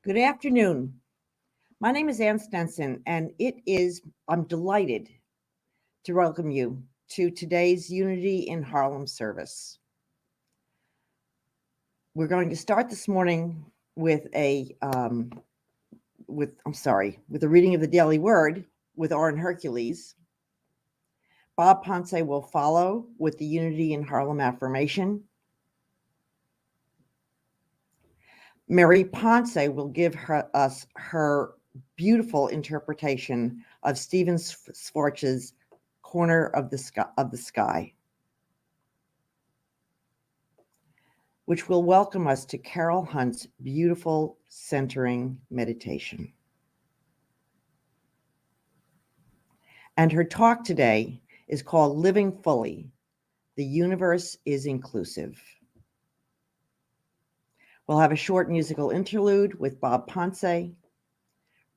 Good afternoon. My name is Ann Stenson, and I'm delighted to welcome you to today's Unity in Harlem service. We're going to start this morning with a reading of the Daily Word with Oren Hercules. Bob Ponce will follow with the Unity in Harlem affirmation. Mary Ponce will give us her beautiful interpretation of Stephen Schwartz's Corner of the Sky, which will welcome us to Carol Hunt's beautiful centering meditation. And her talk today is called Living Fully, The Universe is Inclusive. We'll have a short musical interlude with Bob Ponce,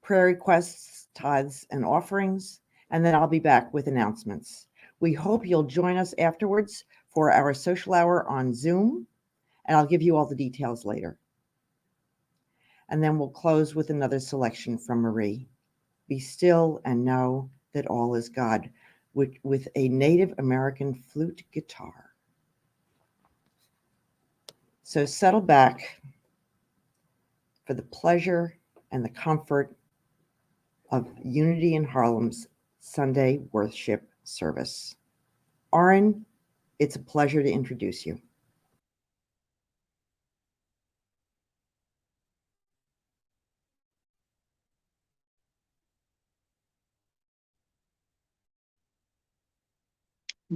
prayer requests, tithes, and offerings, and then I'll be back with announcements. We hope you'll join us afterwards for our social hour on Zoom, and I'll give you all the details later. And then we'll close with another selection from Marie, Be Still and Know That All Is God, with a Native American flute guitar. So settle back for the pleasure and the comfort of Unity in Harlem's Sunday worship service. Oren, it's a pleasure to introduce you.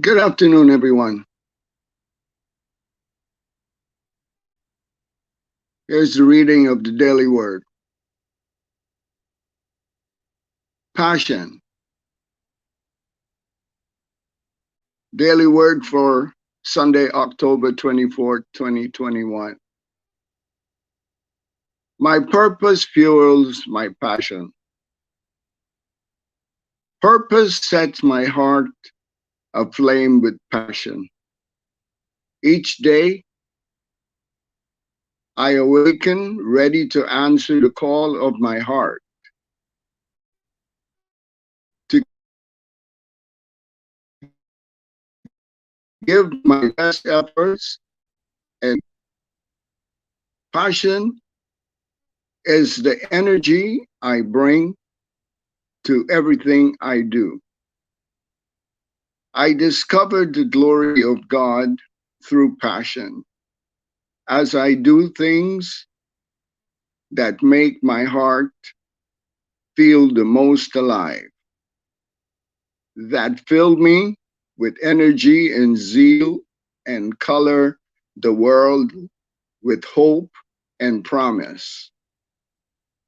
Good afternoon, everyone. Here's the reading of the Daily Word. Passion. Daily Word for Sunday, October 24, 2021. My purpose fuels my passion. Purpose sets my heart aflame with passion. Each day, I awaken ready to answer the call of my heart, to give my best efforts, and passion is the energy I bring to everything I do. I discovered the glory of God through passion as I do things that make my heart feel the most alive, that fill me with energy and zeal and color the world with hope and promise.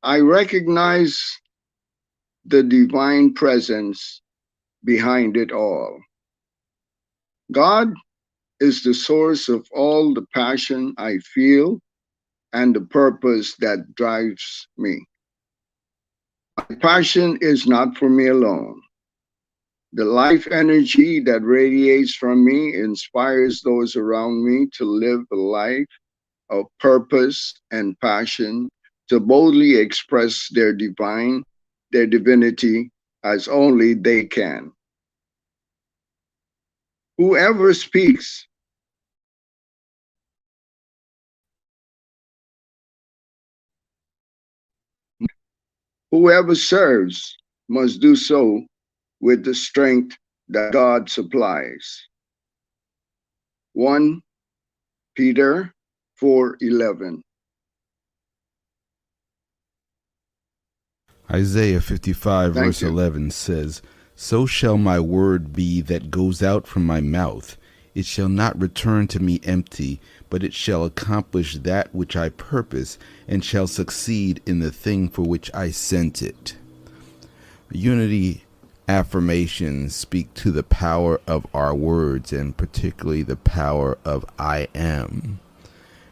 I recognize the divine presence behind it all. God is the source of all the passion I feel and the purpose that drives me. My passion is not for me alone. The life energy that radiates from me inspires those around me to live a life of purpose and passion, to boldly express their divinity as only they can. Whoever speaks Whoever serves must do so with the strength that God supplies. 1 Peter 4:11. Isaiah 55 verse 11 says, So shall my word be that goes out from my mouth. It shall not return to me empty, but it shall accomplish that which I purpose, and shall succeed in the thing for which I sent it. Unity affirmations speak to the power of our words, and particularly the power of I am.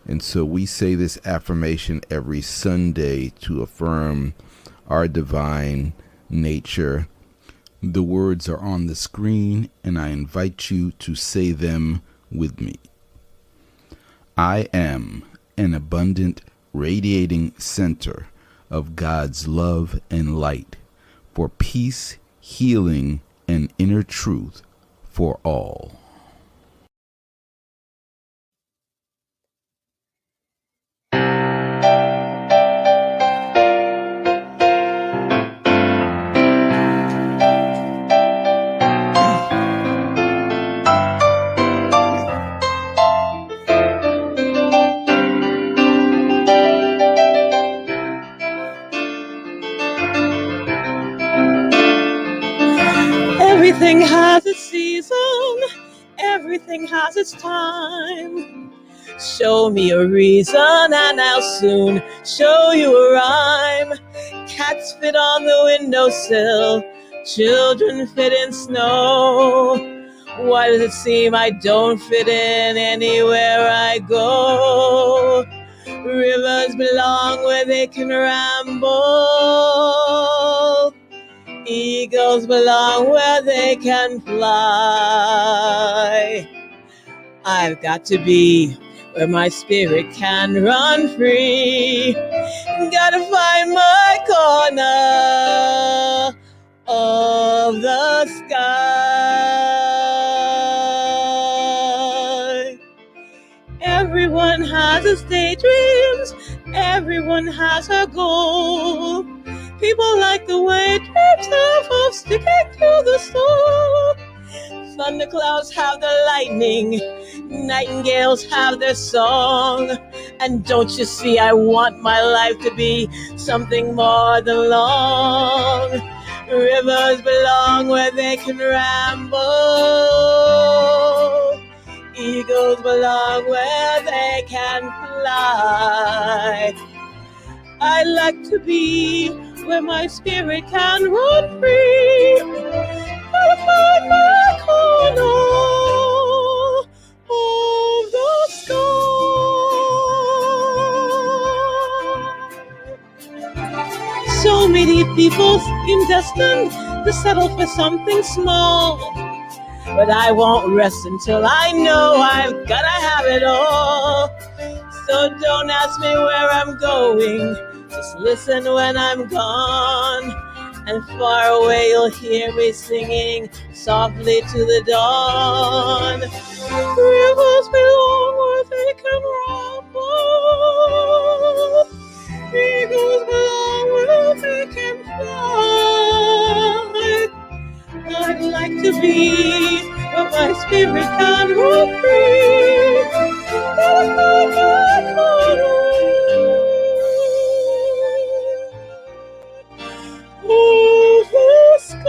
And so we say this affirmation every Sunday to affirm our divine nature. The words are on the screen, and I invite you to say them with me. I am an abundant, radiating center of God's love and light, for peace, healing, and inner truth for all. Everything has its season, everything has its time. Show me a reason and I'll soon show you a rhyme. Cats fit on the windowsill, children fit in snow. Why does it seem I don't fit in anywhere I go? Rivers belong where they can ramble. Eagles belong where they can fly. I've got to be where my spirit can run free. Gotta find my corner of the sky. Everyone has his daydreams, everyone has a goal. People like the way dreams have of sticking to the soul. Thunderclouds have the lightning, nightingales have their song. And don't you see, I want my life to be something more than long. Rivers belong where they can ramble. Eagles belong where they can fly. I like to be where my spirit can run free. Gotta find my corner of the sky. So many people seem destined to settle for something small, but I won't rest until I know I've gotta have it all. So don't ask me where I'm going, just listen when I'm gone. And far away you'll hear me singing softly to the dawn. Rivers belong where they can ramble. Eagles belong where they can fly. I'd like to be where my spirit can run free. Gotta find my corner of the sky.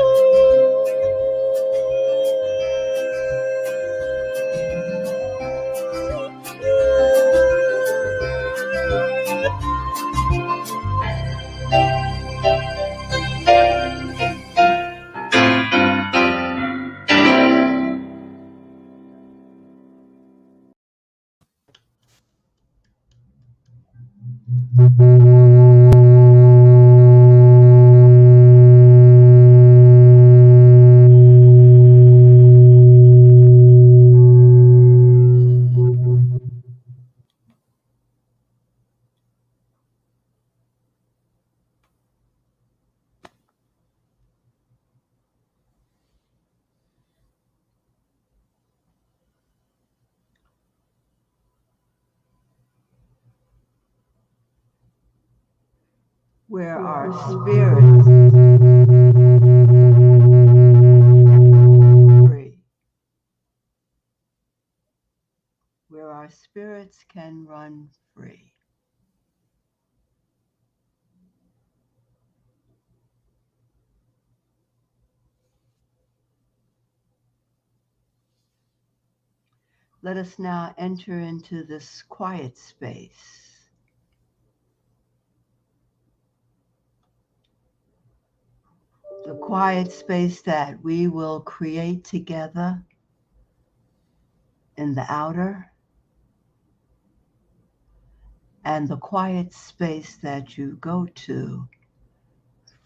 Where our spirits free, where our spirits can run free. Let us now enter into this quiet space. The quiet space that we will create together in the outer, and the quiet space that you go to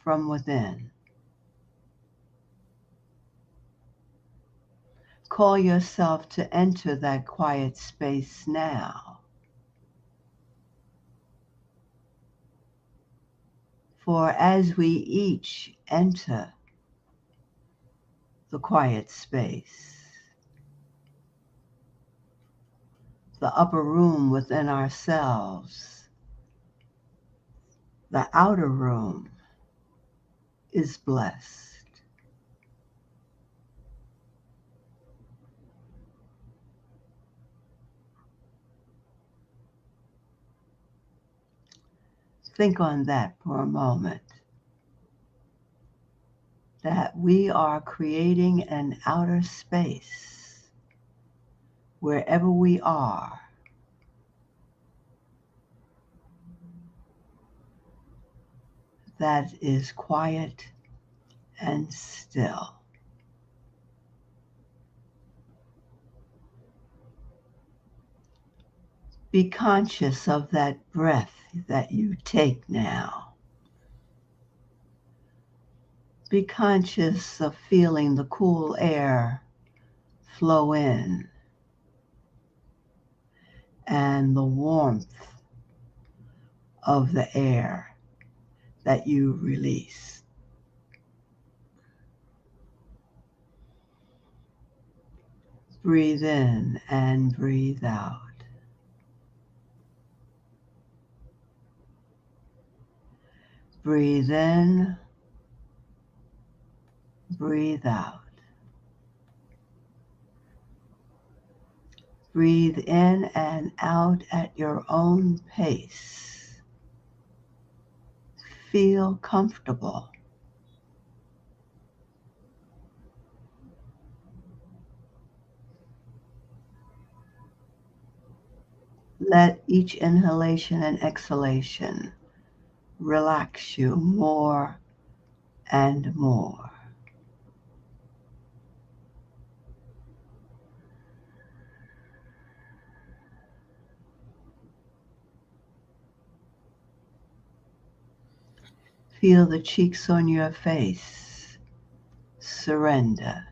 from within. Call yourself to enter that quiet space now. For as we each enter the quiet space, the upper room within ourselves, the outer room is blessed. Think on that for a moment. That we are creating an outer space wherever we are, that is quiet and still. Be conscious of that breath that you take now. Be conscious of feeling the cool air flow in and the warmth of the air that you release. Breathe in and breathe out. Breathe in, breathe out. Breathe in and out at your own pace. Feel comfortable. Let each inhalation and exhalation relax you more and more. Feel the cheeks on your face. Surrender.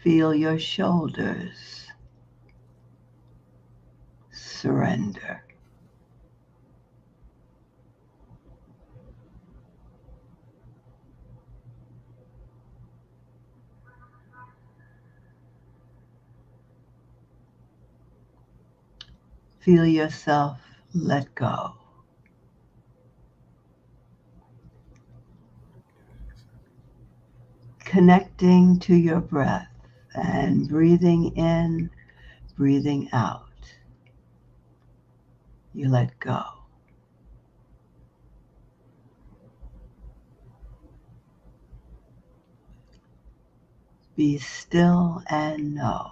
Feel your shoulders. Surrender. Feel yourself let go. Connecting to your breath and breathing in, breathing out. You let go. Be still and know.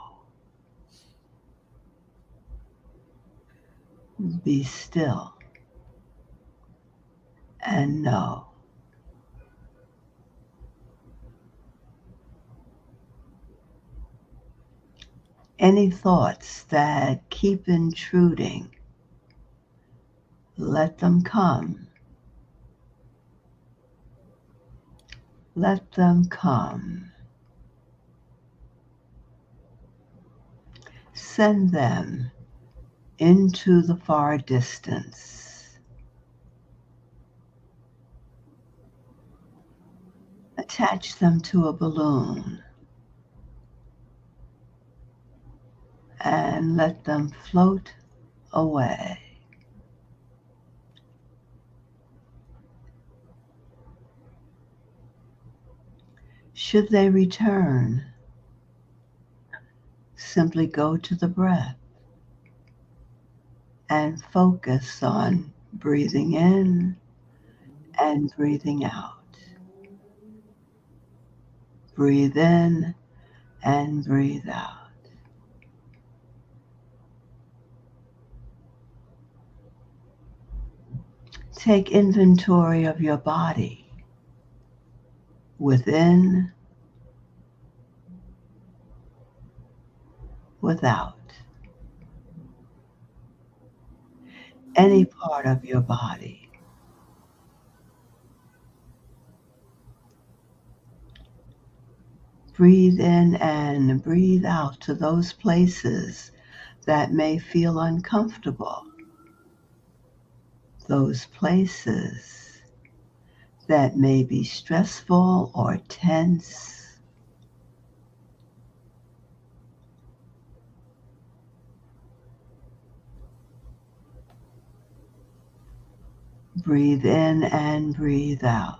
Be still and know. Any thoughts that keep intruding, let them come. Let them come. Send them into the far distance. Attach them to a balloon and let them float away. Should they return, simply go to the breath and focus on breathing in and breathing out. Breathe in and breathe out. Take inventory of your body, within, without. Any part of your body. Breathe in and breathe out to those places that may feel uncomfortable, those places that may be stressful or tense. Breathe in and breathe out.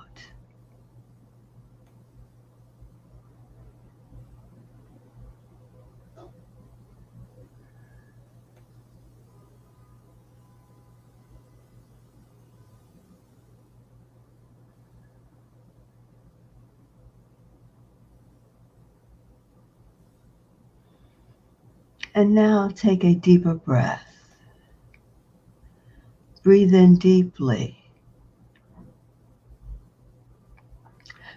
And now take a deeper breath. Breathe in deeply.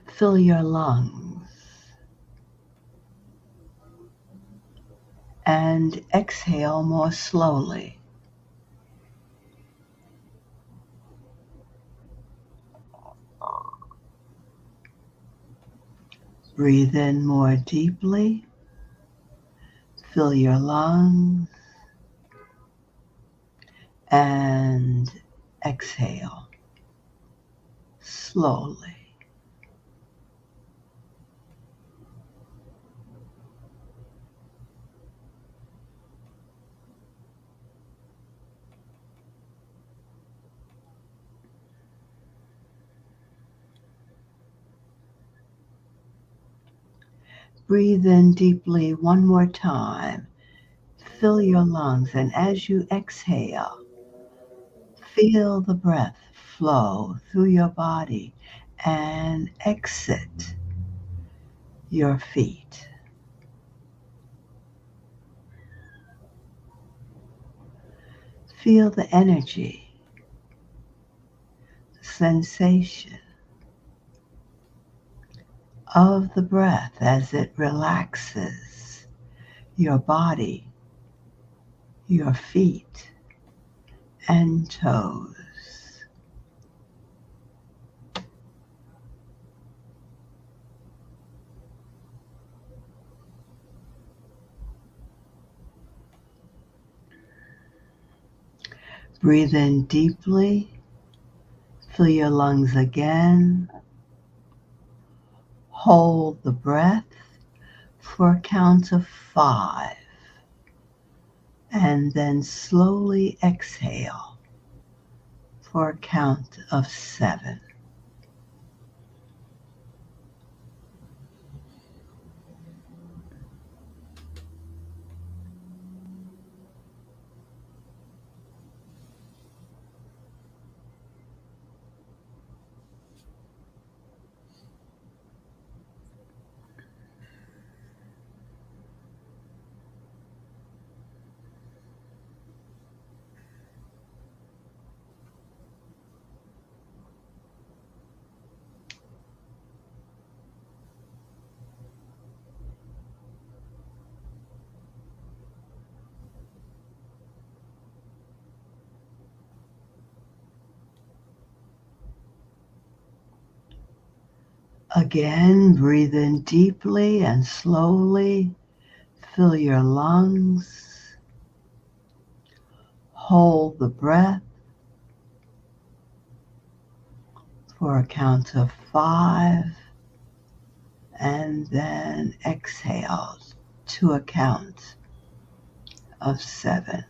Fill your lungs. And exhale more slowly. Breathe in more deeply. Fill your lungs. And exhale slowly. Breathe in deeply one more time. Fill your lungs, and as you exhale, feel the breath flow through your body and exit your feet. Feel the energy, the sensation of the breath as it relaxes your body, your feet, and toes. Breathe in deeply. Fill your lungs again. Hold the breath for a count of 5. And then slowly exhale for a count of 7. Again, breathe in deeply and slowly. Fill your lungs. Hold the breath for a count of 5. And then exhale to a count of 7.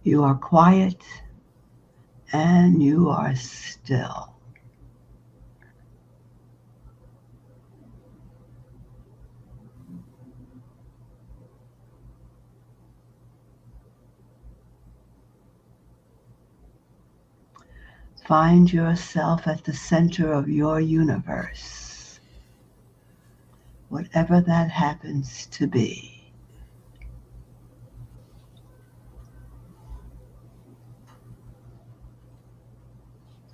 You are quiet and you are still. Find yourself at the center of your universe. whatever that happens to be.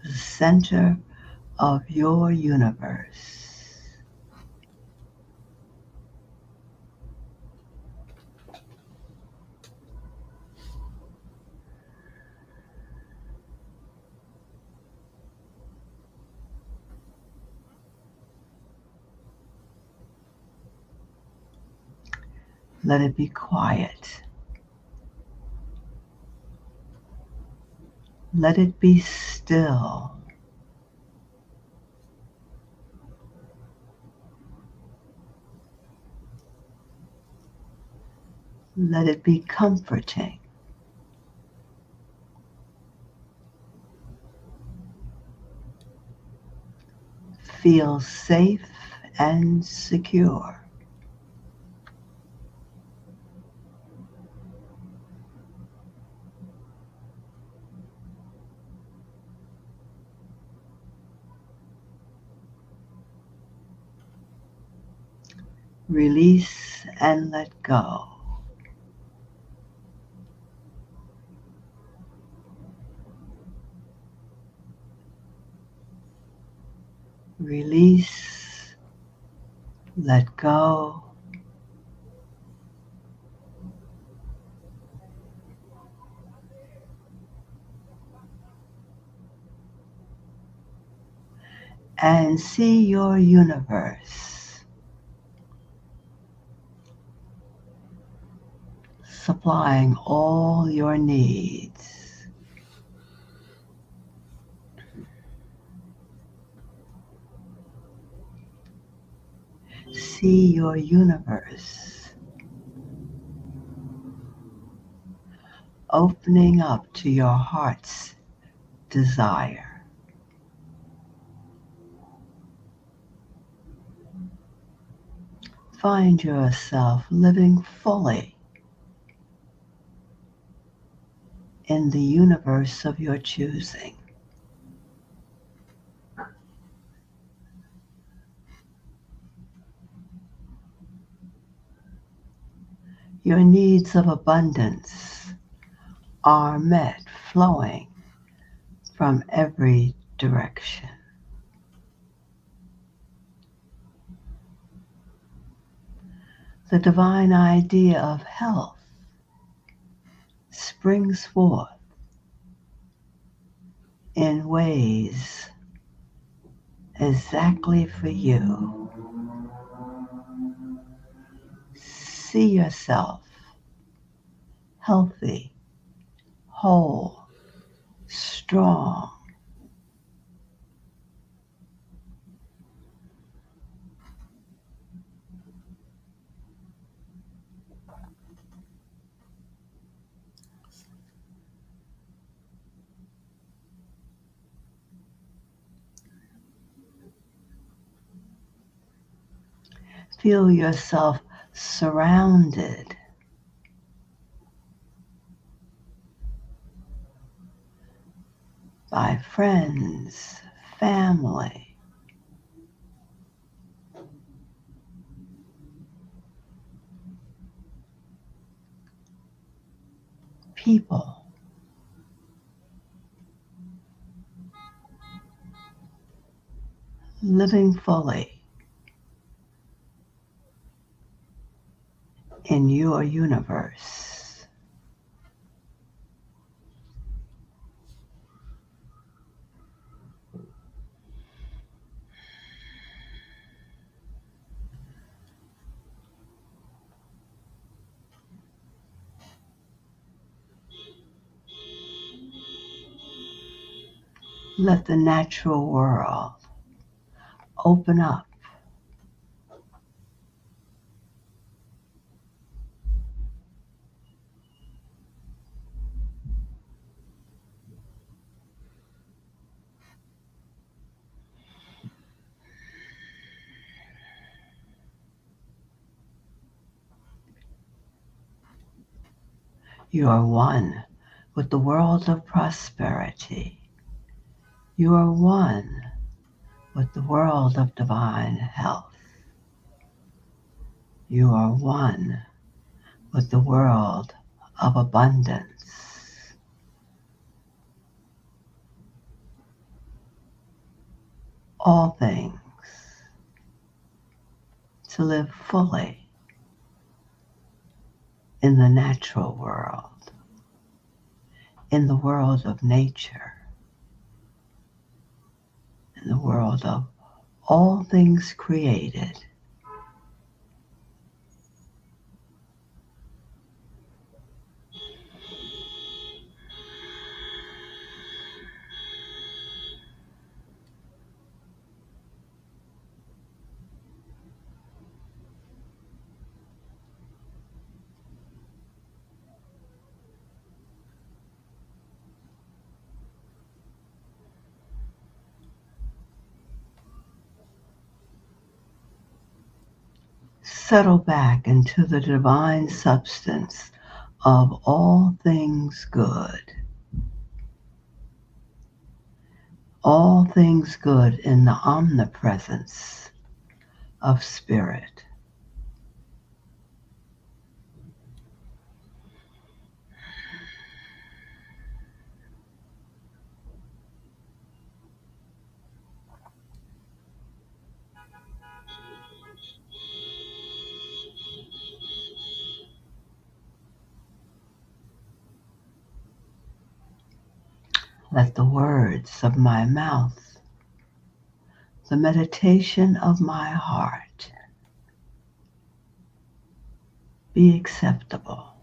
The center of your universe. Let it be quiet. Let it be still. Let it be comforting. Feel safe and secure. Release and let go. Release, let go, and see your universe supplying all your needs. See your universe opening up to your heart's desire. Find yourself living fully in the universe of your choosing. Your needs of abundance are met, flowing from every direction. The divine idea of health springs forth in ways exactly for you. See yourself healthy, whole, strong. Feel yourself surrounded by friends, family, people. Living fully in your universe. Let the natural world open up. You are one with the world of prosperity. You are one with the world of divine health. You are one with the world of abundance. All things to live fully in the natural world, in the world of nature, in the world of all things created. Settle back into the divine substance of all things good. All things good in the omnipresence of spirit. Let the words of my mouth, the meditation of my heart, be acceptable.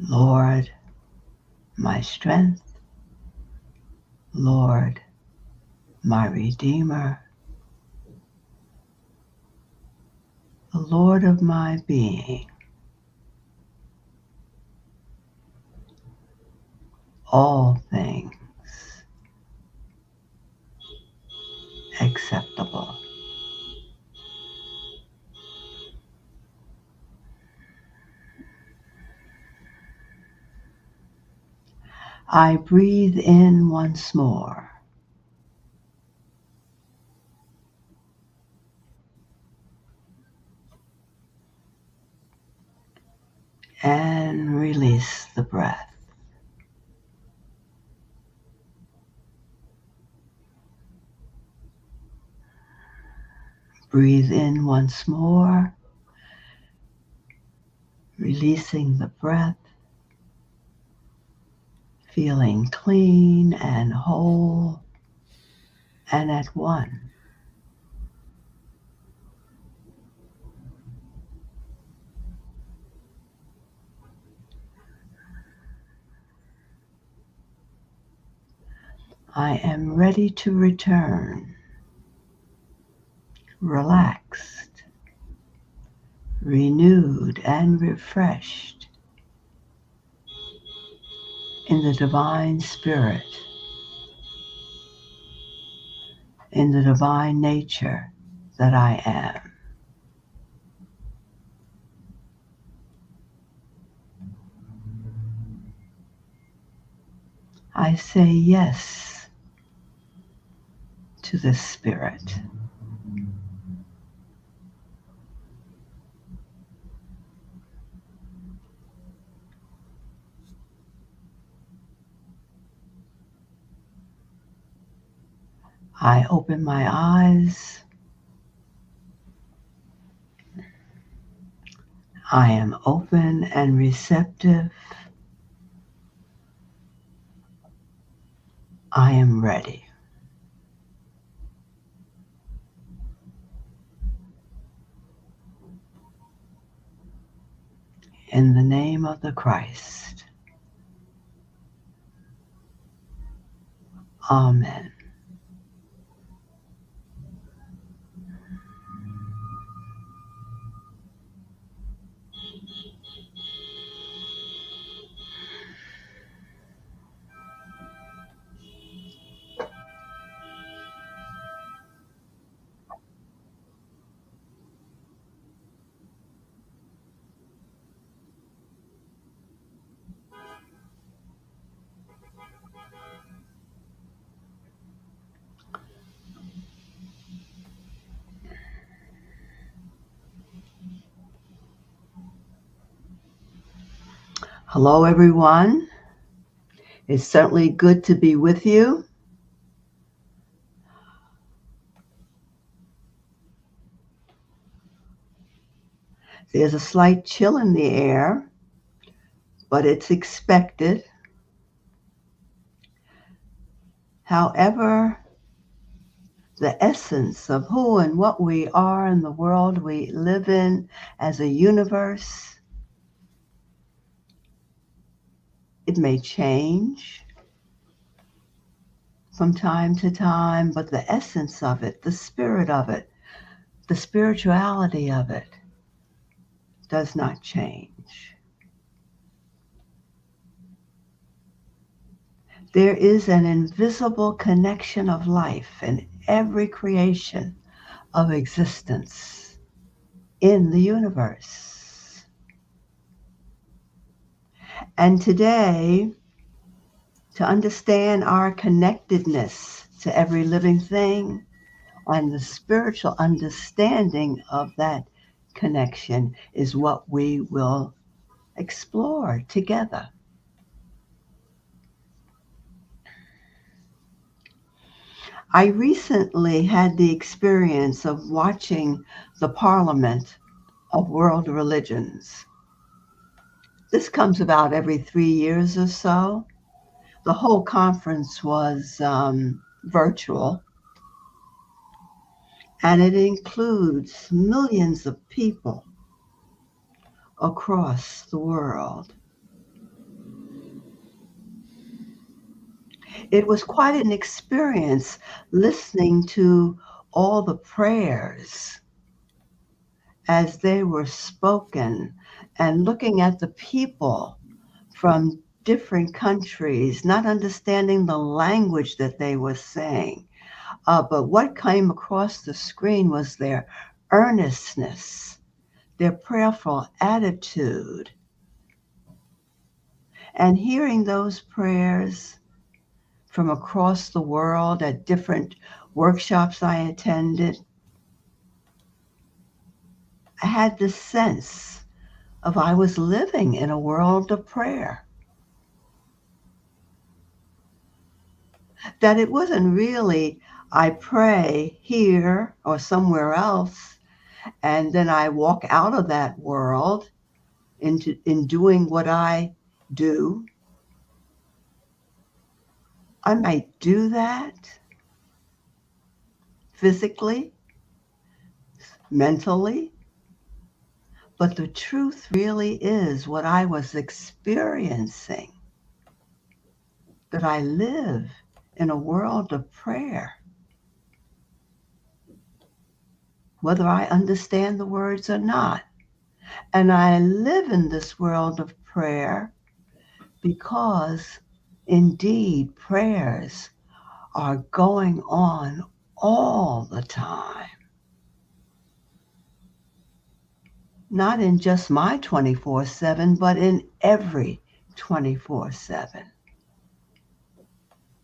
Lord, my strength, Lord, my Redeemer, the Lord of my being, all things acceptable. I breathe in once more. And release the breath. Breathe in once more, releasing the breath, feeling clean and whole and at one. I am ready to return, relaxed, renewed and refreshed in the divine spirit, in the divine nature that I am. I say yes to this spirit. I open my eyes. I am open and receptive. I am ready. In the name of the Christ. Amen. Hello, everyone. It's certainly good to be with you. There's a slight chill in the air, but it's expected. However, the essence of who and what we are in the world we live in as a universe, it may change from time to time, but the essence of it, the spirit of it, the spirituality of it does not change. There is an invisible connection of life in every creation of existence in the universe. And today, to understand our connectedness to every living thing and the spiritual understanding of that connection is what we will explore together. I recently had the experience of watching the Parliament of World Religions. This comes about every 3 years or so. The whole conference was virtual, and it includes millions of people across the world. It was quite an experience listening to all the prayers as they were spoken and looking at the people from different countries, not understanding the language that they were saying. But what came across the screen was their earnestness, their prayerful attitude. And hearing those prayers from across the world at different workshops I attended, I had this sense of I was living in a world of prayer. That it wasn't really I pray here or somewhere else, and then I walk out of that world in doing what I do. I might do that physically, mentally, but the truth really is what I was experiencing, that I live in a world of prayer. Whether I understand the words or not. And I live in this world of prayer because indeed prayers are going on all the time. Not in just my 24/7, but in every 24/7.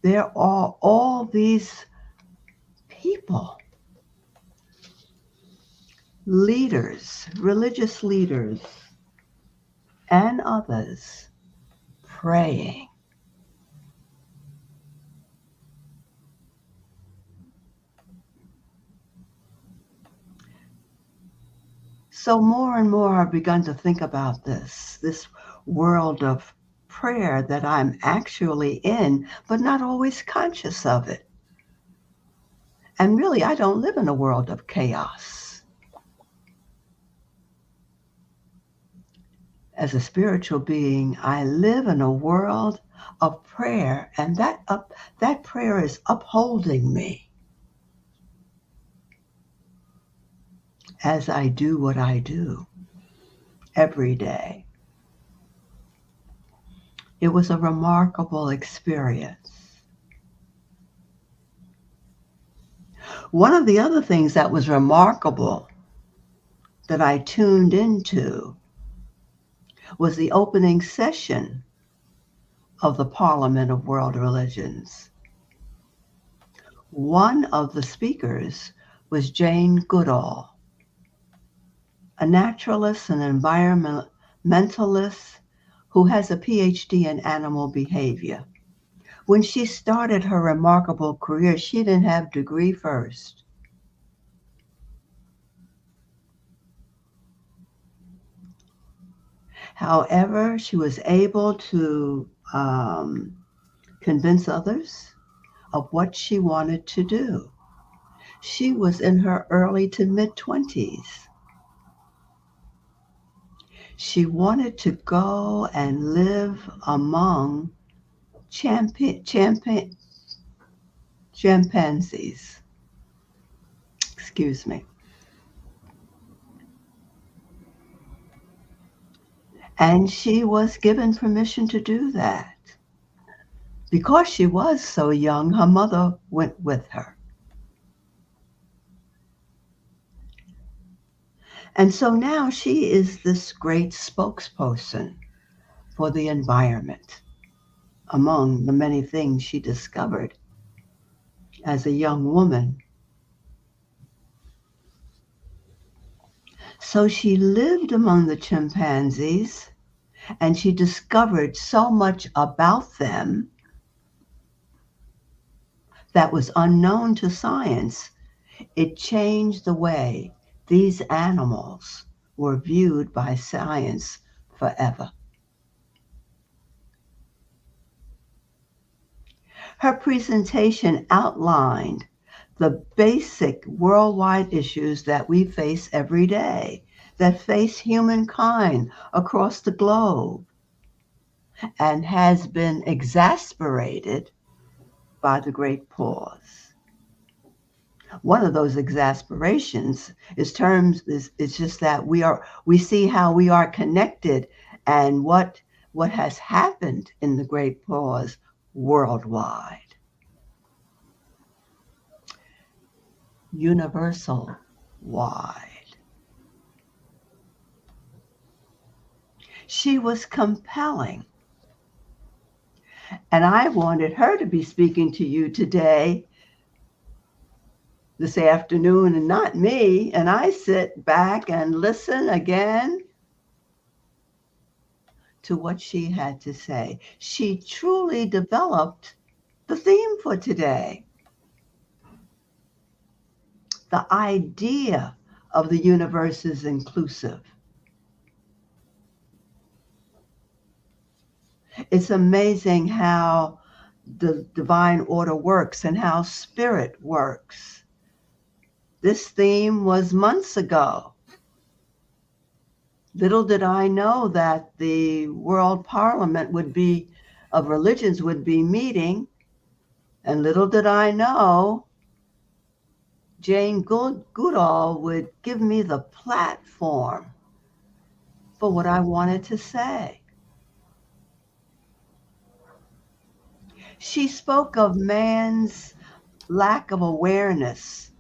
There are all these people, leaders, religious leaders, and others praying. So more and more I've begun to think about this world of prayer that I'm actually in, but not always conscious of it. And really, I don't live in a world of chaos. As a spiritual being, I live in a world of prayer, and that prayer is upholding me as I do what I do every day. It was a remarkable experience. One of the other things that was remarkable that I tuned into was the opening session of the Parliament of World Religions. One of the speakers was Jane Goodall, a naturalist and environmentalist who has a PhD in animal behavior. When she started her remarkable career, she didn't have a degree first. However, she was able to convince others of what she wanted to do. She was in her early to mid-20s. She wanted to go and live among chimpanzees. Excuse me. And she was given permission to do that. Because she was so young, her mother went with her. And so now she is this great spokesperson for the environment, among the many things she discovered as a young woman. So she lived among the chimpanzees, and she discovered so much about them that was unknown to science. It changed the way these animals were viewed by science forever. Her presentation outlined the basic worldwide issues that we face every day, that face humankind across the globe, and has been exasperated by the Great Pause. One of those exasperations is just that we see how we are connected and what has happened in the Great Pause worldwide. Universal wide. She was compelling. And I wanted her to be speaking to you today, this afternoon, and not me. And I sit back and listen again to what she had to say. She truly developed the theme for today. The idea of the universe is inclusive. It's amazing how the divine order works and how spirit works. This theme was months ago. Little did I know that the World Parliament of Religions would be meeting, and little did I know Jane Goodall would give me the platform for what I wanted to say. She spoke of man's lack of awareness,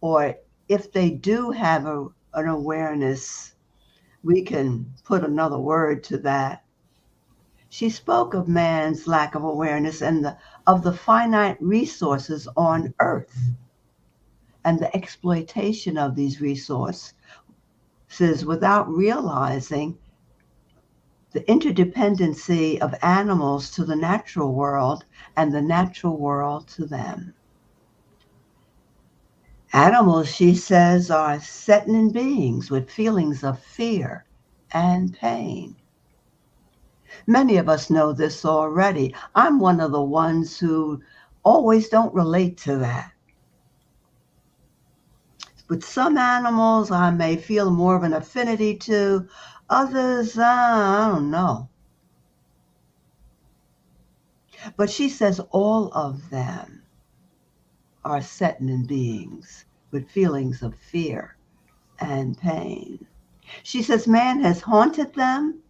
or if they do have an awareness, we can put another word to that. She spoke of man's lack of awareness and of the finite resources on Earth and the exploitation of these resources without realizing the interdependency of animals to the natural world and the natural world to them. Animals, she says, are sentient beings with feelings of fear and pain. Many of us know this already. I'm one of the ones who always don't relate to that. With some animals, I may feel more of an affinity to. Others, I don't know. But she says all of them are sentient beings with feelings of fear and pain. She says man has hunted them,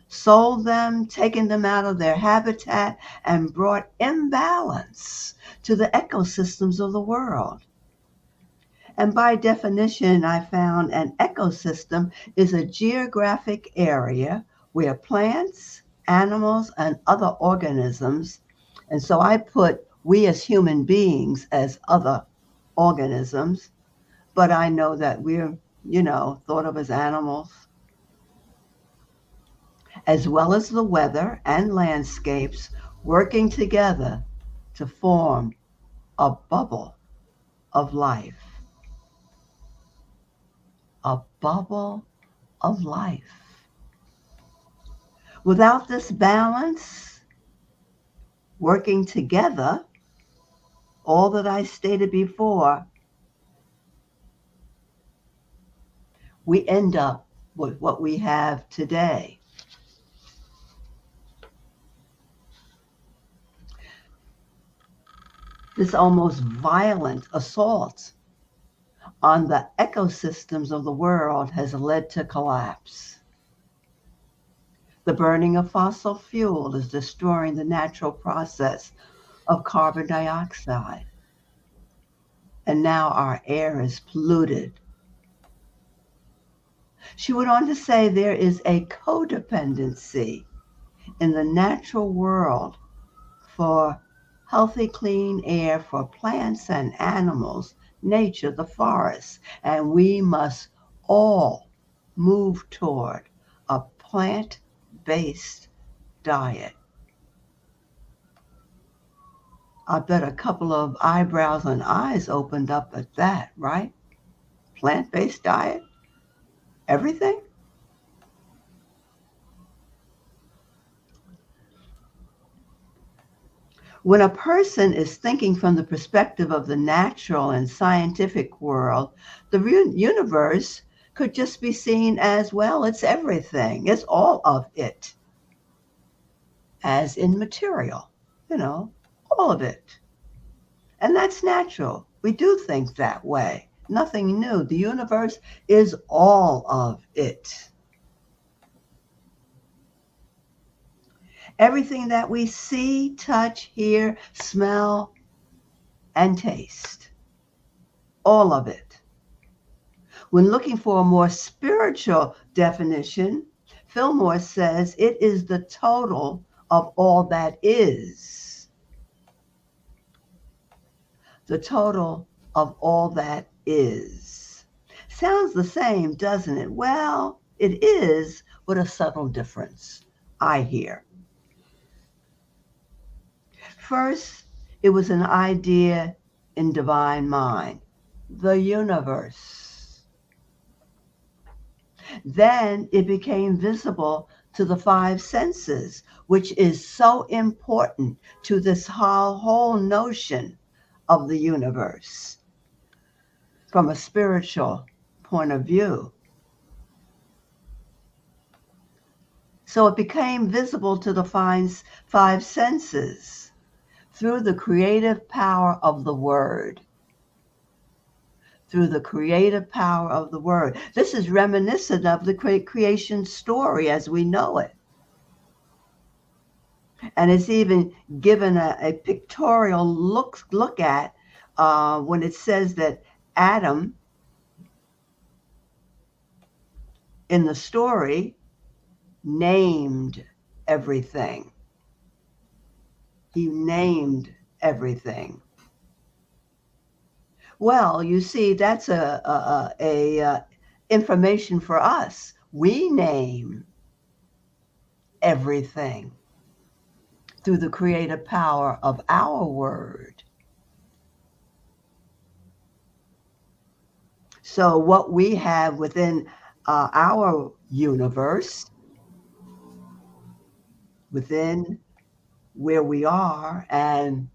sold them, taken them out of their habitat, and brought imbalance to the ecosystems of the world. And by definition, I found an ecosystem is a geographic area where plants, animals, and other organisms, and so I put we as human beings as other organisms, but I know that we're, thought of as animals. as well as the weather and landscapes working together to form a bubble of life. A bubble of life. Without this balance, working together, all that I stated before, we end up with what we have today. This almost violent assault on the ecosystems of the world has led to collapse. The burning of fossil fuel is destroying the natural process of carbon dioxide. And now our air is polluted. She went on to say there is a codependency in the natural world for healthy, clean air for plants and animals, nature, the forests, and we must all move toward a plant-based diet. I bet a couple of eyebrows and eyes opened up at that, right? Plant-based diet? Everything? When a person is thinking from the perspective of the natural and scientific world, the universe could just be seen as, well, it's everything. It's all of it. As in material, all of it. And that's natural. We do think that way. Nothing new. The universe is all of it. Everything that we see, touch, hear, smell, and taste. All of it. When looking for a more spiritual definition, Fillmore says it is the total of all that is. The total of all that is. Sounds the same, doesn't it? Well, it is, with a subtle difference, I hear. First, it was an idea in divine mind, the universe. Then it became visible to the five senses, which is so important to this whole notion of the universe from a spiritual point of view. So it became visible to the five senses through the creative power of the word. Through the creative power of the word. This is reminiscent of the creation story as we know it. And it's even given a pictorial look at when it says that Adam, in the story, named everything. He named everything. Well, you see, that's a information for us. We name everything through the creative power of our word. So what we have within our universe, within where we are, and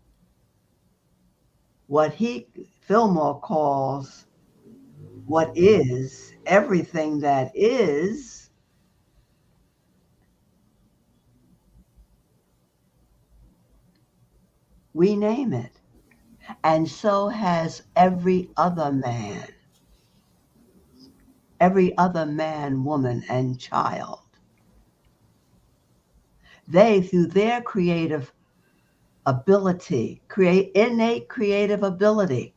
what Fillmore calls what is, everything that is, we name it. And so has every other man, woman, and child. They, through their creative ability, innate creative ability,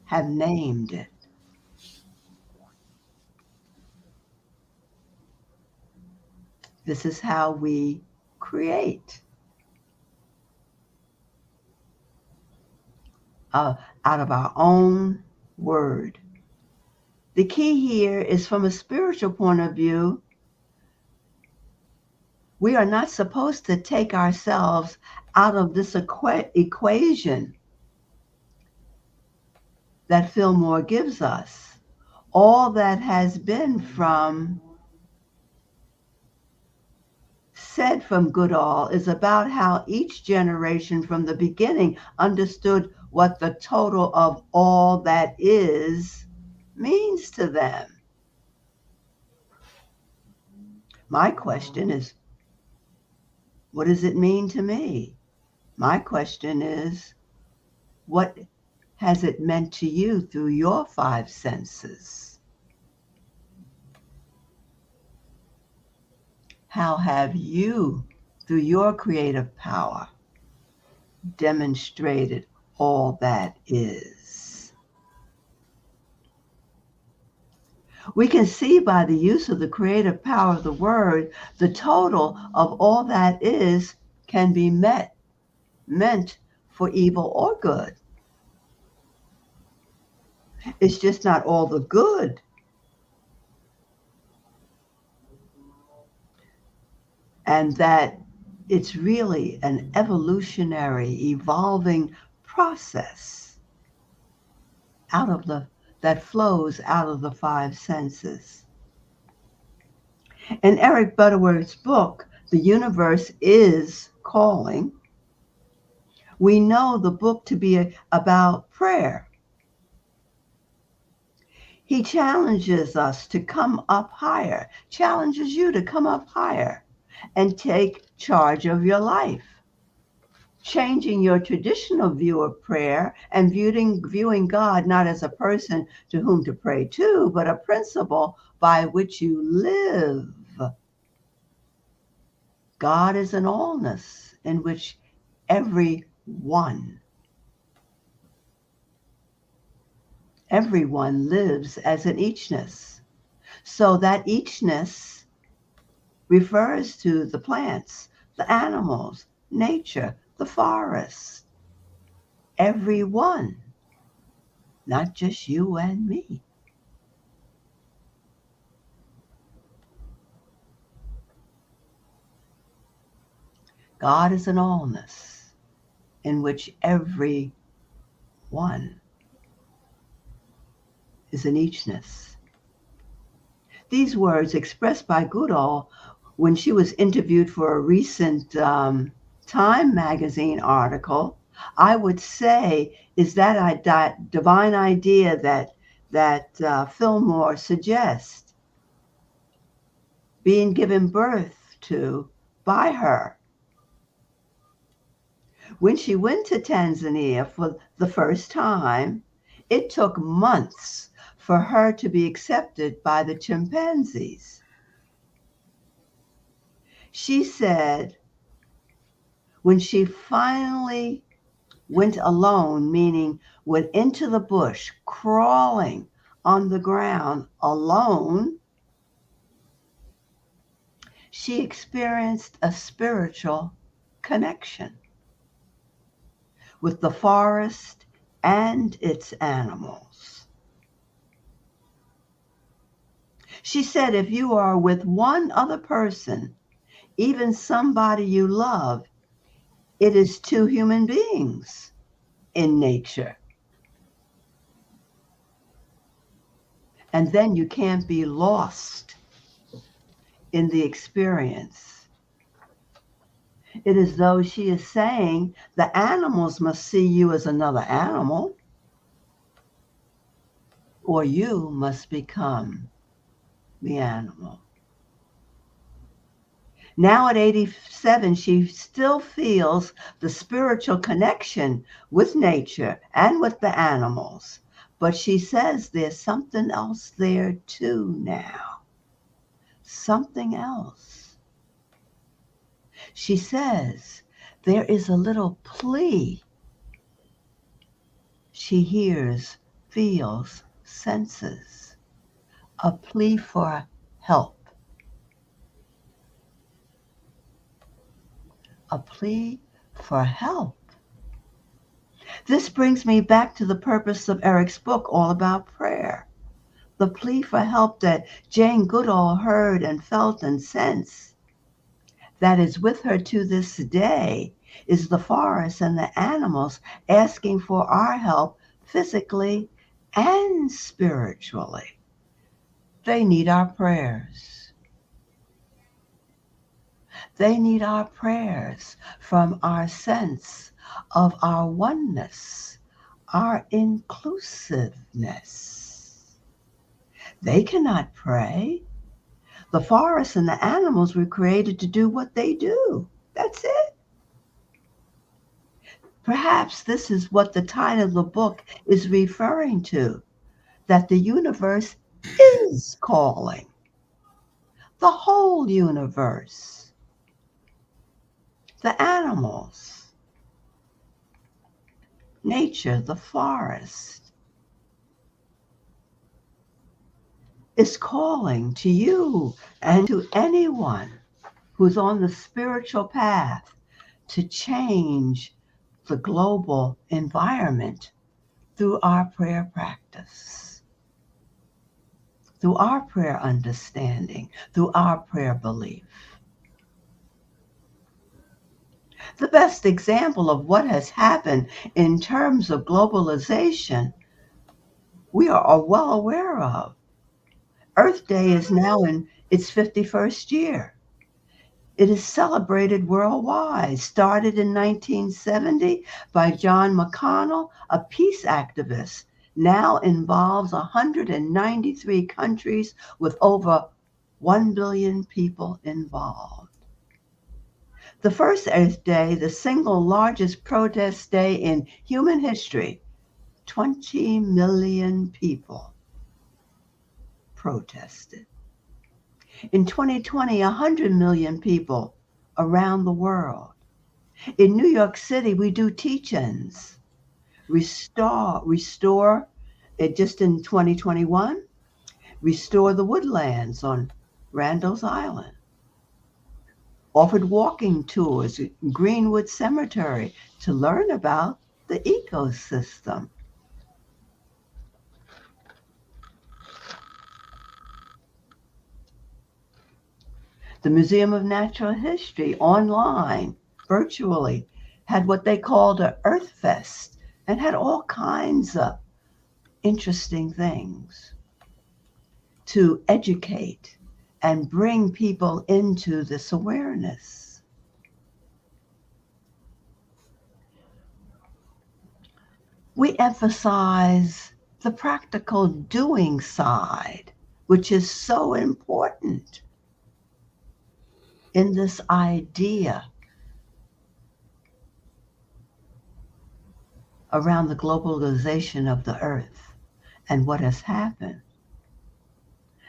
have named it. This is how we create. Out of our own word. The key here is from a spiritual point of view, We are not supposed to take ourselves out of this equation that Fillmore gives us. All that has been said from Goodall is about how each generation from the beginning understood what the total of all that is means to them. My question is, what does it mean to me? My question is, what has it meant to you through your five senses? How have you, through your creative power, demonstrated all that is? We can see by the use of the creative power of the word, the total of all that is can be meant for evil or good. It's just not all the good. And that it's really an evolutionary, evolving process that flows out of the five senses. In Eric Butterworth's book, The Universe is Calling, we know the book to be about prayer. He challenges us to come up higher, challenges you to come up higher and take charge of your life, changing your traditional view of prayer and viewing God not as a person to whom to pray to, but a principle by which you live. God is an allness in which everyone lives as an eachness. So that eachness refers to the plants, the animals, nature, the forest. Everyone, not just you and me. God is an allness in which everyone is an eachness. These words expressed by Goodall when she was interviewed for a recent Time magazine article, I would say is that divine idea that Fillmore suggests being given birth to by her. When she went to Tanzania for the first time, it took months for her to be accepted by the chimpanzees. She said when she finally went alone, meaning went into the bush, crawling on the ground alone, she experienced a spiritual connection with the forest and its animals. She said, if you are with one other person, even somebody you love, it is two human beings in nature. And then you can't be lost in the experience. It is though she is saying the animals must see you as another animal, or you must become the animal. Now at 87, she still feels the spiritual connection with nature and with the animals. But she says there's something else there too now. Something else. She says there is a little plea. She hears, feels, senses. A plea for help. A plea for help. This brings me back to the purpose of Eric's book, All About Prayer. The plea for help that Jane Goodall heard and felt and sensed. that is with her to this day is the forest and the animals asking for our help physically and spiritually. They need our prayers. They need our prayers from our sense of our oneness, our inclusiveness. They cannot pray. The forests and the animals were created to do what they do. That's it. Perhaps this is what the title of the book is referring to, that the universe is calling. The whole universe. The animals. Nature, the forest, is calling to you and to anyone who's on the spiritual path to change the global environment through our prayer practice, through our prayer understanding, through our prayer belief. The best example of what has happened in terms of globalization, we are well aware of. Earth Day is now in its 51st year. It is celebrated worldwide, started in 1970 by John McConnell, a peace activist, now involves 193 countries with over 1 billion people involved. The first Earth Day, the single largest protest day in human history, 20 million people protested. In 2020, 100 million people around the world. In New York City, we do teach-ins. Restore it just in 2021, restore the woodlands on Randall's Island. Offered walking tours at Greenwood Cemetery to learn about the ecosystem. The Museum of Natural History online, virtually, had what they called an Earth Fest and had all kinds of interesting things to educate and bring people into this awareness. We emphasize the practical doing side, which is so important in this idea around the globalization of the earth and what has happened.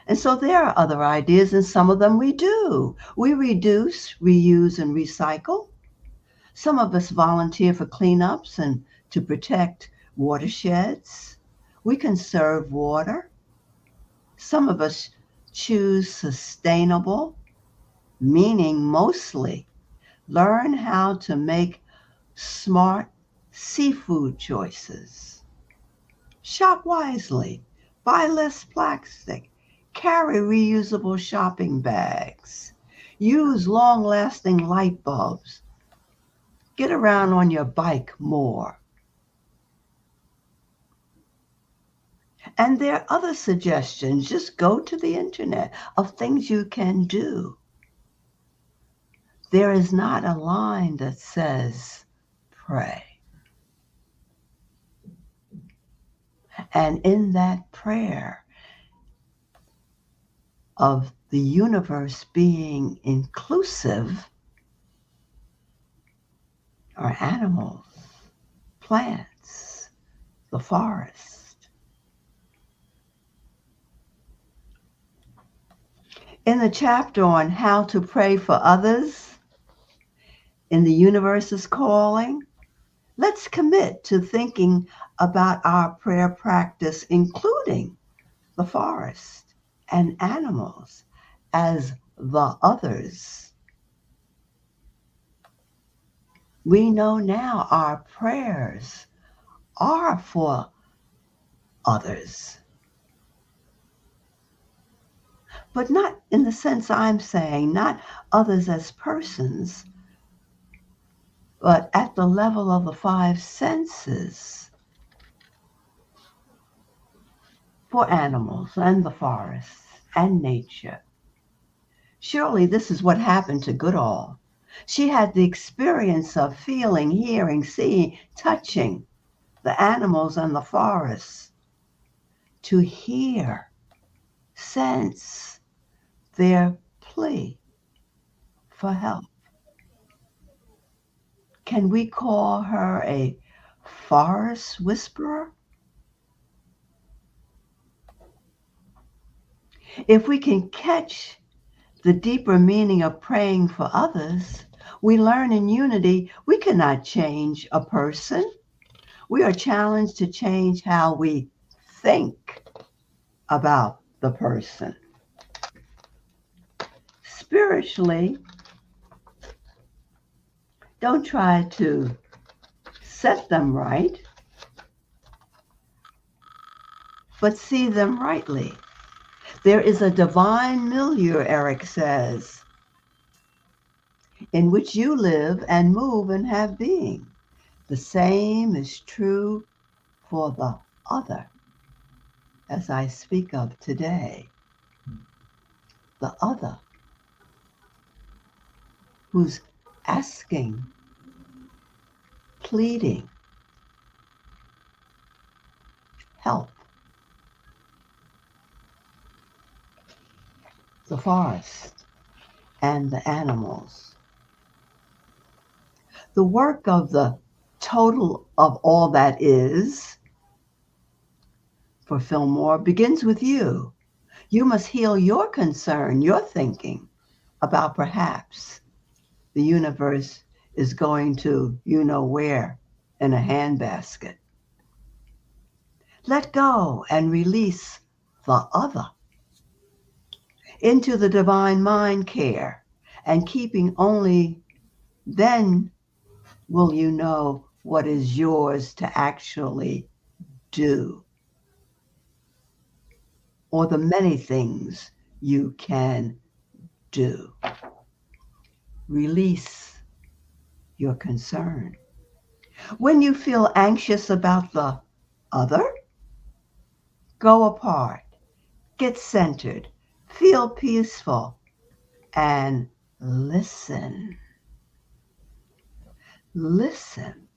And so there are other ideas, and some of them we do. We reduce, reuse, and recycle. Some of us volunteer for cleanups and to protect watersheds. We conserve water. Some of us choose sustainable, meaning mostly learn how to make smart seafood choices. Shop wisely, buy less plastic, carry reusable shopping bags, use long-lasting light bulbs, get around on your bike more. And there are other suggestions. Just go to the internet of things you can do. There is not a line that says, pray. And in that prayer of the universe being inclusive, are animals, plants, the forest. In the chapter on how to pray for others, in the universe's calling, let's commit to thinking about our prayer practice, including the forest and animals, as the others. We know now our prayers are for others. but not in the sense I'm saying, not others as persons, but at the level of the five senses for animals and the forests and nature. Surely this is what happened to Goodall. She had the experience of feeling, hearing, seeing, touching the animals and the forests, to hear, sense their plea for help. Can we call her a forest whisperer? If we can catch the deeper meaning of praying for others, we learn in unity we cannot change a person. We are challenged to change how we think about the person. Spiritually, don't try to set them right, but see them rightly. There is a divine milieu, Eric says, in which you live and move and have being. The same is true for the other, as I speak of today. The other who's asking, pleading, help. The forest and the animals. The work of the total of all that is, for Fillmore, begins with you. You must heal your concern, your thinking about perhaps the universe is going to you know where in a handbasket. Let go and release the other into the divine mind care, and keeping only then will you know what is yours to actually do, or the many things you can do. Release your concern. When you feel anxious about the other, go apart, get centered, feel peaceful, and listen. Listen.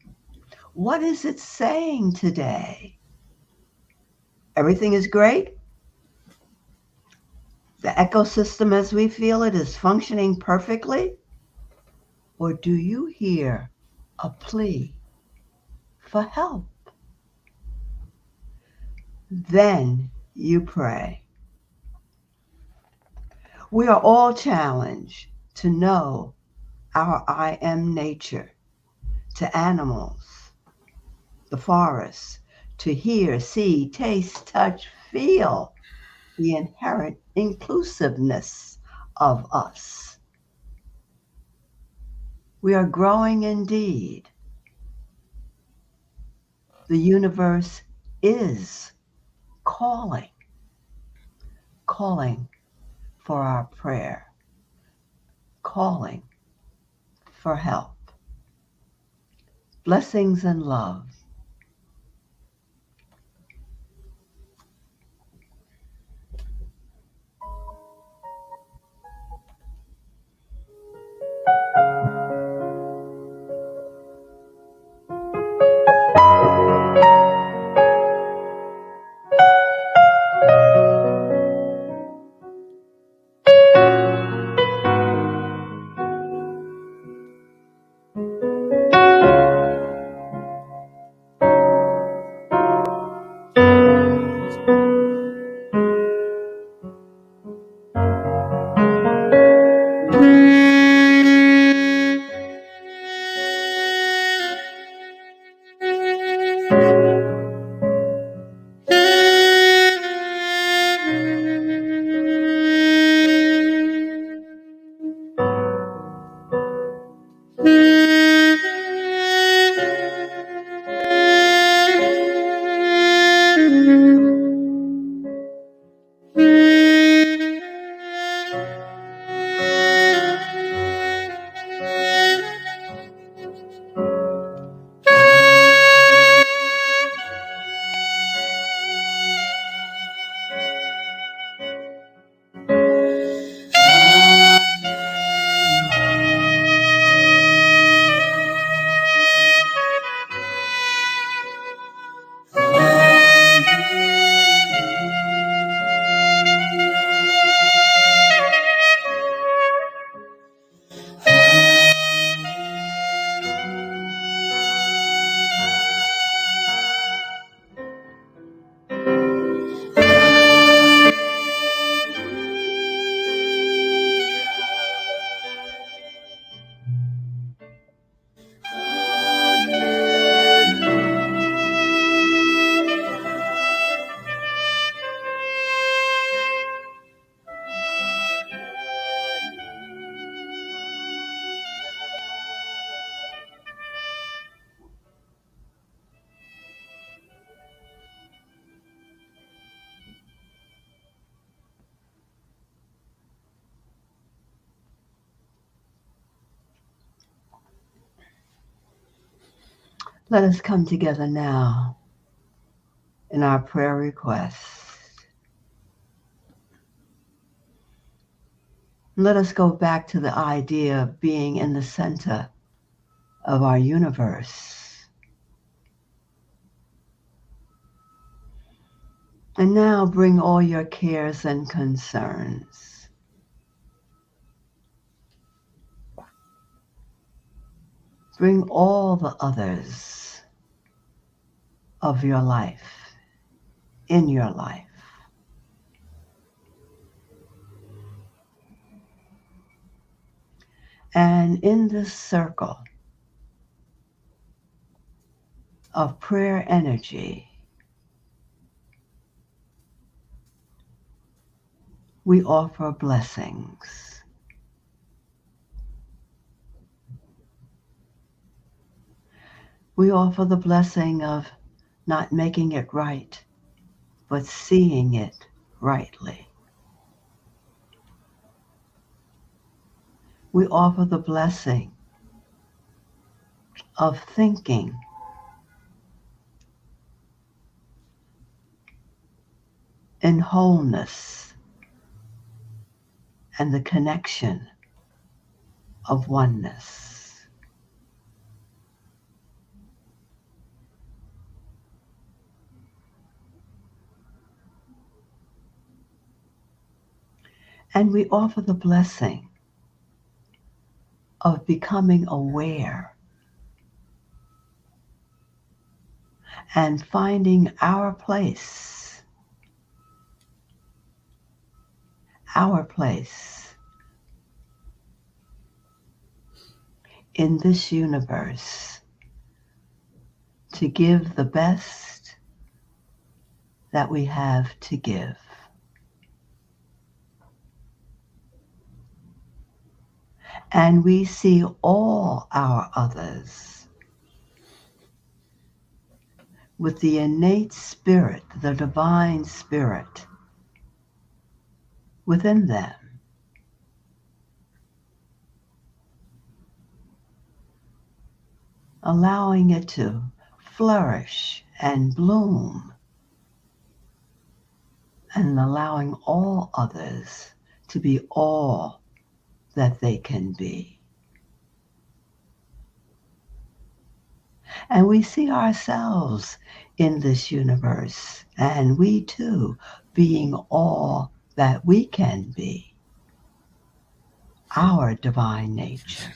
What is it saying today? Everything is great? The ecosystem as we feel it is functioning perfectly? Or do you hear a plea for help? Then you pray. We are all challenged to know our I am nature, to animals, the forest, to hear, see, taste, touch, feel the inherent inclusiveness of us. We are growing indeed. The universe is calling for our prayer, calling for help. Blessings and love. Let us come together now in our prayer requests. Let us go back to the idea of being in the center of our universe. And now bring all your cares and concerns. Bring all the others of your life in your life. And in this circle of prayer energy, we offer blessings. We offer the blessing of not making it right, but seeing it rightly. We offer the blessing of thinking in wholeness and the connection of oneness. And we offer the blessing of becoming aware and finding our place in this universe to give the best that we have to give. And we see all our others with the innate spirit, the divine spirit within them. Allowing it to flourish and bloom, and allowing all others to be all that they can be. And we see ourselves in this universe, and we too being all that we can be, our divine nature.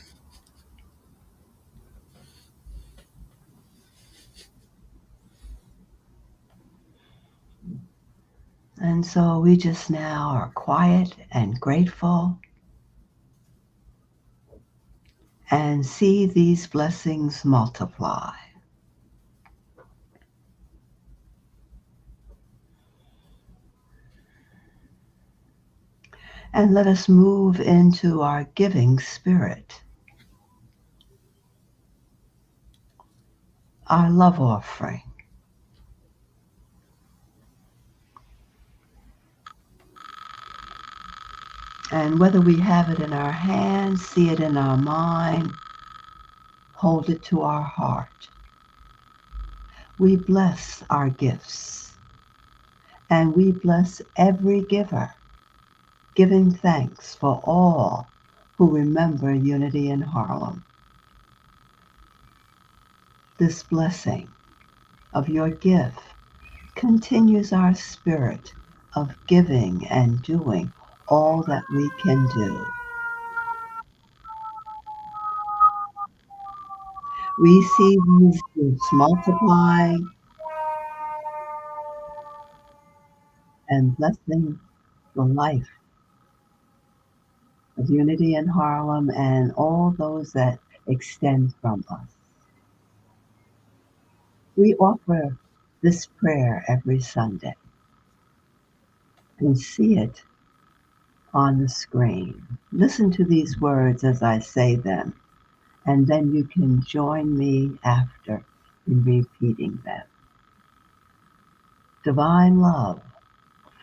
And so we just now are quiet and grateful and see these blessings multiply. And let us move into our giving spirit, our love offering. And whether we have it in our hands, see it in our mind, hold it to our heart, we bless our gifts, and we bless every giver, giving thanks for all who remember Unity in Harlem. This blessing of your gift continues our spirit of giving and doing all that we can do. We see these gifts multiply and blessing the life of Unity in Harlem and all those that extend from us. We offer this prayer every Sunday and see it on the screen. Listen to these words as I say them, and then you can join me after in repeating them. Divine love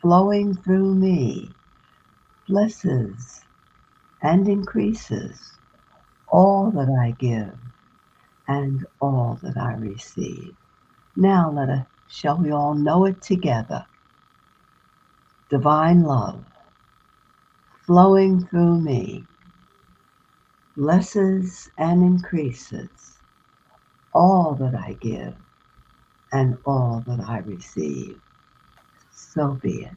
flowing through me blesses and increases all that I give and all that I receive. Now shall we all know it together? Divine love flowing through me blesses and increases all that I give and all that I receive. So be it.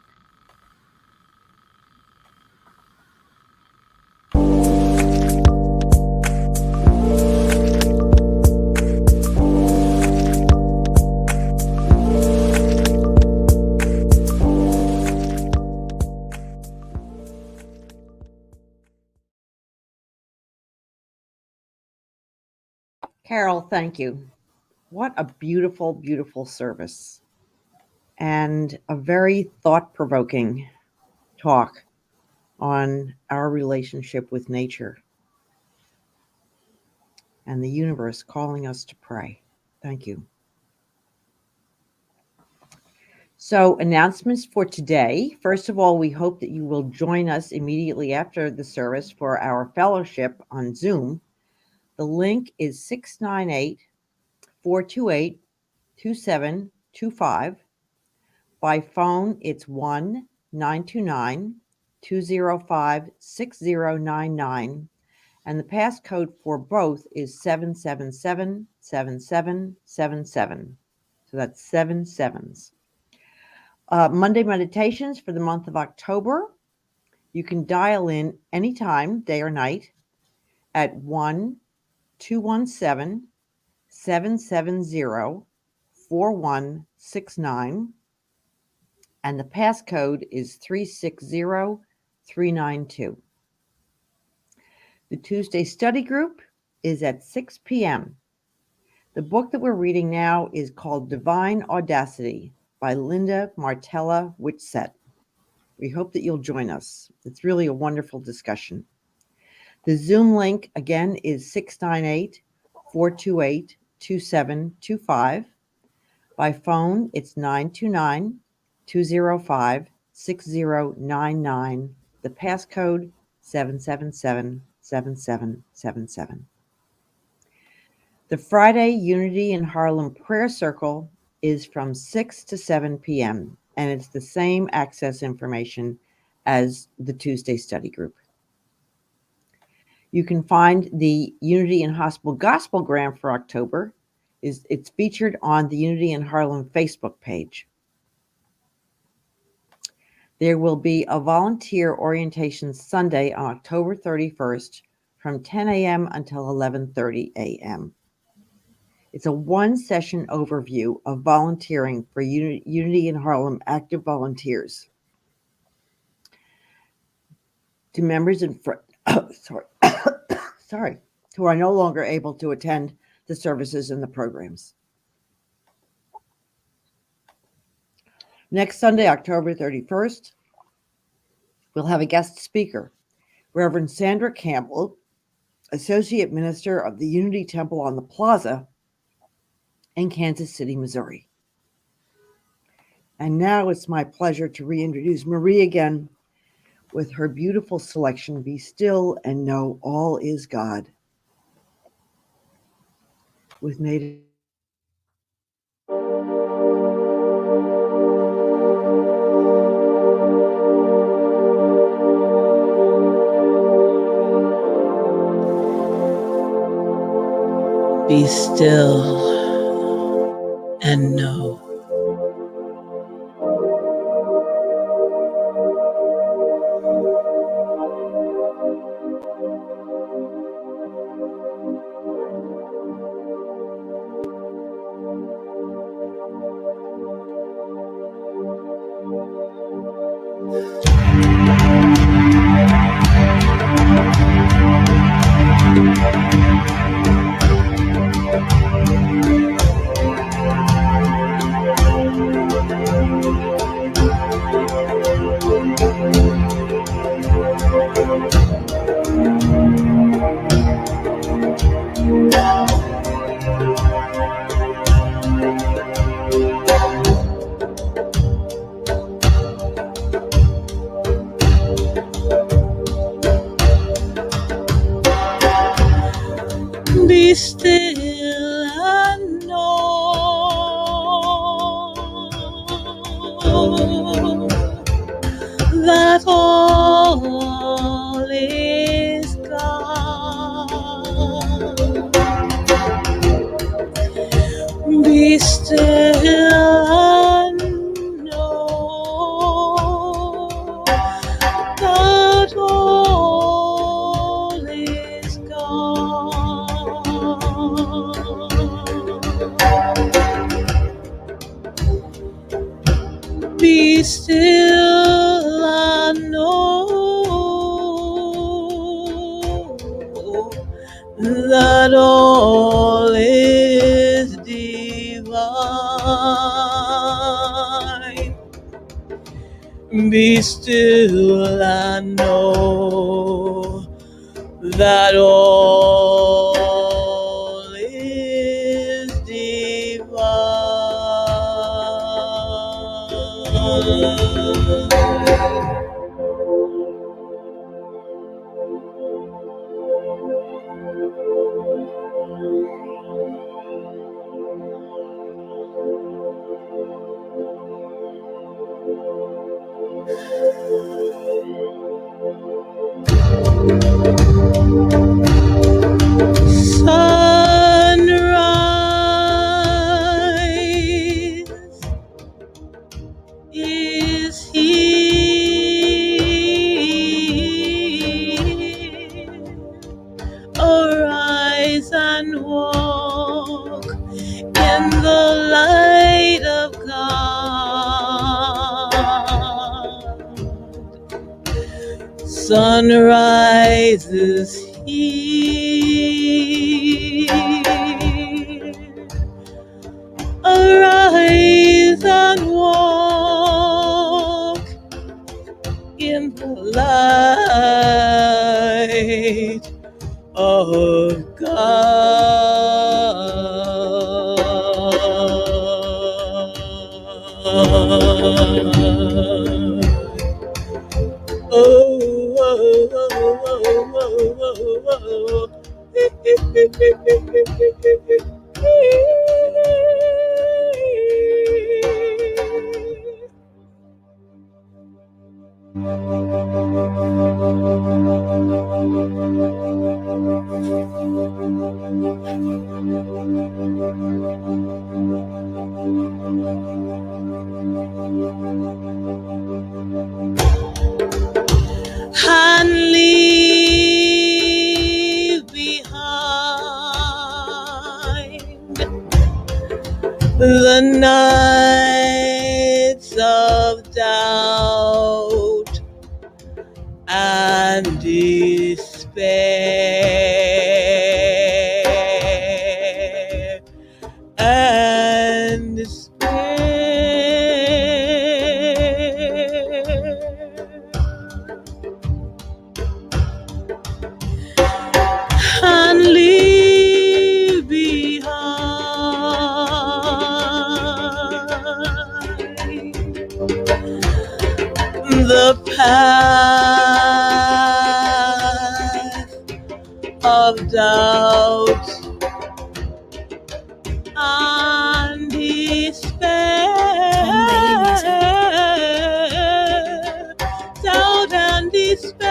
Carol, thank you. What a beautiful, beautiful service. And a very thought-provoking talk on our relationship with nature and the universe calling us to pray. Thank you. So, announcements for today. First of all, we hope that you will join us immediately after the service for our fellowship on Zoom. The link is 698-428-2725. By phone, it's 1-929-205-6099. And the passcode for both is 777-7777. So that's 7 sevens. Monday meditations for the month of October. You can dial in anytime, day or night, at 1-217-770-4169. And the passcode is 360392. The Tuesday study group is at 6 p.m. The book that we're reading now is called Divine Audacity by Linda Martella Whitsett. We hope that you'll join us. It's really a wonderful discussion. The Zoom link, again, is 698-428-2725. By phone, it's 929-205-6099. The passcode, 777-7777. The Friday Unity in Harlem Prayer Circle is from 6 to 7 p.m., and it's the same access information as the Tuesday study group. You can find the Unity in Hospital Gospel Grant for October. It's featured on the Unity in Harlem Facebook page. There will be a volunteer orientation Sunday on October 31st from 10 a.m. until 11:30 a.m. It's a one-session overview of volunteering for Unity in Harlem active volunteers. To members and who are no longer able to attend the services and the programs. Next Sunday, October 31st, we'll have a guest speaker, Reverend Sandra Campbell, Associate Minister of the Unity Temple on the Plaza in Kansas City, Missouri. And now it's my pleasure to reintroduce Marie again with her beautiful selection, Be Still and Know All Is God, with Native. Be still and know. still I know that all is gone. Be still, I know that all is divine. Be still, I know that all is divine. Sunrise is here. Arise and walk in the light of God. Sunrise is here. Arise and walk in the light of God. Oh, oh, oh, oh, and leave behind the nights of doubt and despair and and leave behind the path of doubt and despair, doubt and despair.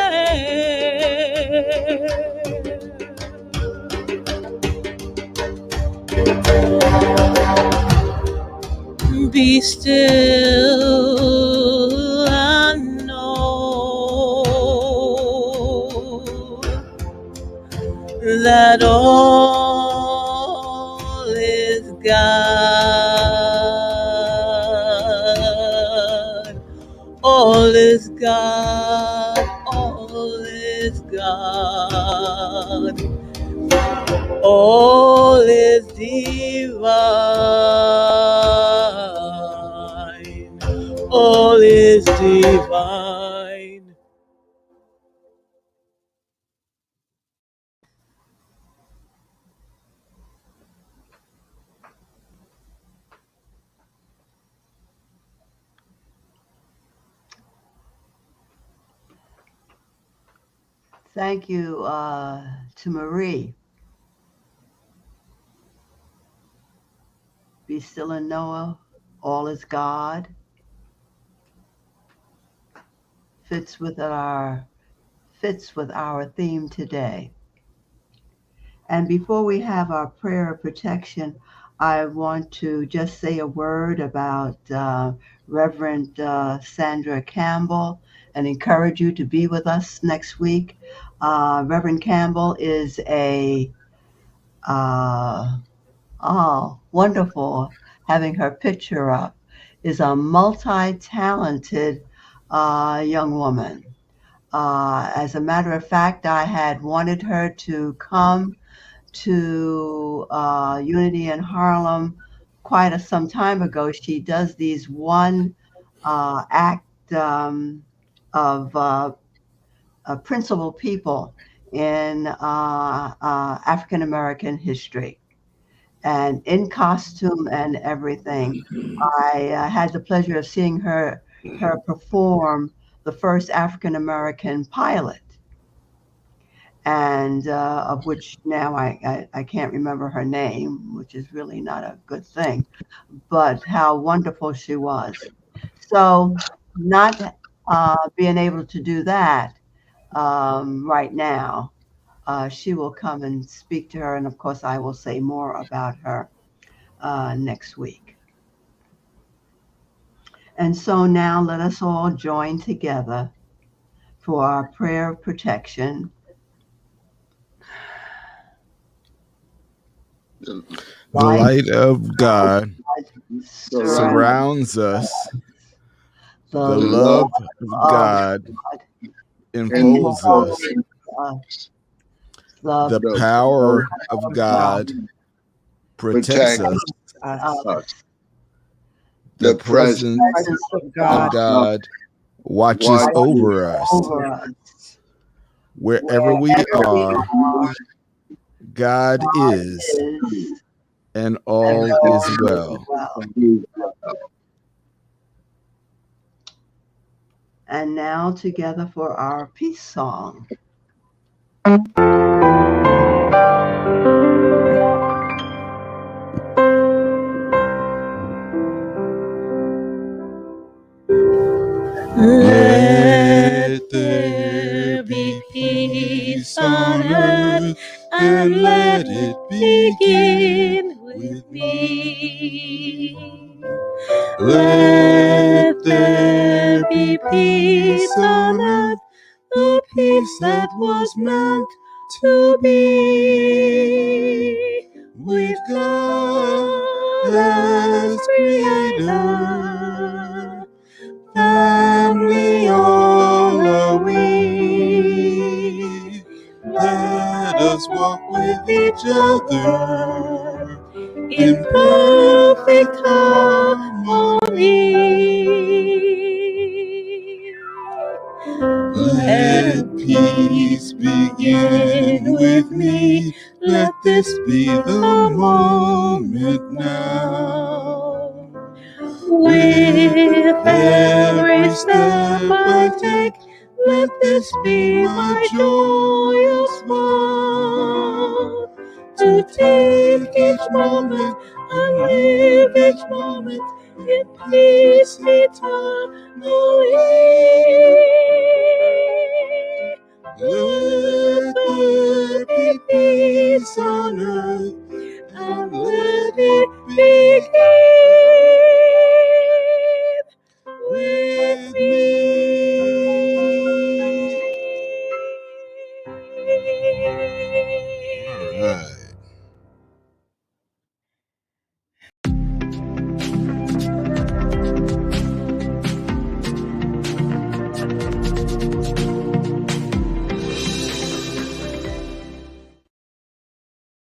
Be still and know that all is God. All is God. All is God. All is divine. All is divine. Thank you to Marie. Be still and know all is God. Fits with our theme today. And before we have our prayer of protection, I want to just say a word about Reverend Sandra Campbell and encourage you to be with us next week. Reverend Campbell is a wonderful having her picture up, is a multi-talented young woman. As a matter of fact, I had wanted her to come to Unity in Harlem quite some time ago. She does these one act of principal people in African American history, and in costume and everything. I had the pleasure of seeing her perform the first African American pilot, and of which now I can't remember her name, which is really not a good thing, but how wonderful she was. So not being able to do that right now, she will come and speak to her, and of course I will say more about her next week. And so now let us all join together for our prayer of protection. The light of God surrounds us. The love of God enfolds us. The power of God protects us. The presence of God watches over us. Wherever we are, God is, and all is well. And now together for our peace song. Let there be peace on earth, and let it begin with me. Let there be peace on earth, the peace that was meant to be, with God as Creator. Family all are we. Let us walk with each other in perfect harmony. Let peace begin with me. Let this be the moment now. With every step I take, let this be my joyous vow. To take each moment and live each moment in peace eternally. Let there be peace on earth, and let it begin